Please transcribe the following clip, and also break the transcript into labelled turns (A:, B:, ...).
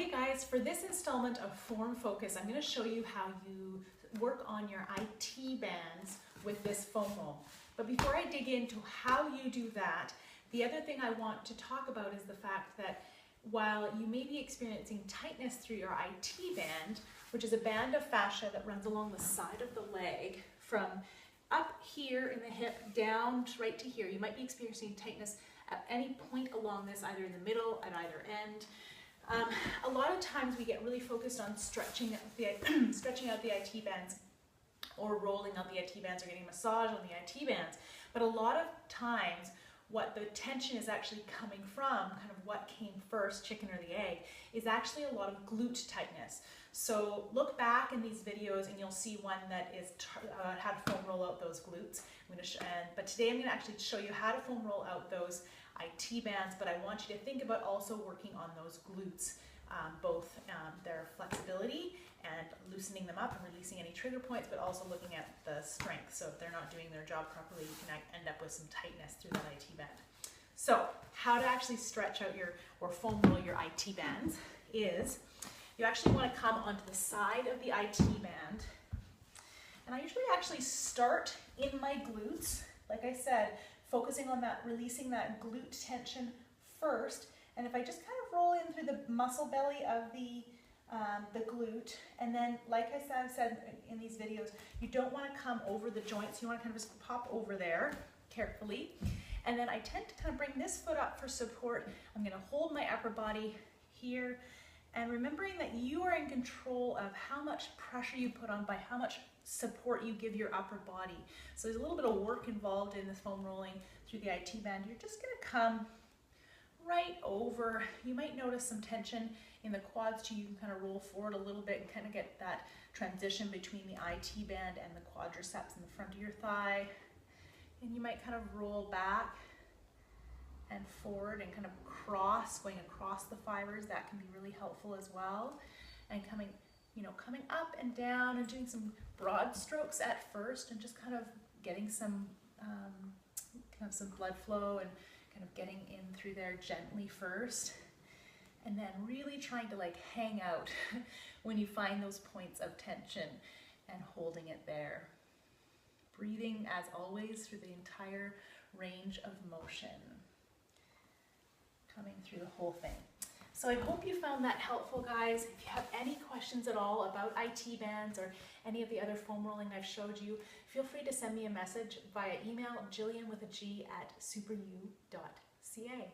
A: Okay guys, for this installment of Form Focus, I'm going to show you how you work on your IT bands with this foam roll. But before I dig into how you do that, the other thing I want to talk about is the fact that while you may be experiencing tightness through your IT band, which is a band of fascia that runs along the side of the leg from up here in the hip down right to here, you might be experiencing tightness at any point along this, either in the middle, at either end. A lot of times we get really focused on stretching out the IT bands or rolling out the IT bands or getting massage on the IT bands. But a lot of times what the tension is actually coming from, kind of what came first, chicken or the egg, is actually a lot of glute tightness. So look back in these videos and you'll see one that is how to foam roll out those glutes. But today I'm going to actually show you how to foam roll out those IT bands, but I want you to think about also working on those glutes, both their flexibility and loosening them up and releasing any trigger points, but also looking at the strength. So if they're not doing their job properly, you can end up with some tightness through that IT band. So how to actually stretch out or foam roll your IT bands is you actually want to come onto the side of the IT band. And I usually actually start in my glutes, like I said, focusing on that, releasing that glute tension first. And if I just kind of roll in through the muscle belly of the glute, and then like I said in these videos, you don't want to come over the joints. You want to kind of just pop over there carefully. And then I tend to kind of bring this foot up for support. I'm going to hold my upper body here, and remembering that you are in control of how much pressure you put on by how much support you give your upper body. So there's a little bit of work involved in this foam rolling through the IT band. You're just going to come right over. You might notice some tension in the quads too. You can kind of roll forward a little bit and kind of get that transition between the IT band and the quadriceps in the front of your thigh. And you might kind of roll back and forward and kind of going across the fibers. That can be really helpful as well. And coming up and down and doing some broad strokes at first and just kind of getting some blood flow and kind of getting in through there gently first, and then really trying to like hang out when you find those points of tension and holding it there. Breathing as always through the entire range of motion, coming through the whole thing. So I hope you found that helpful, guys. If you have any questions at all about IT bands or any of the other foam rolling I've showed you, feel free to send me a message via email, Jillian with a G @superu.ca.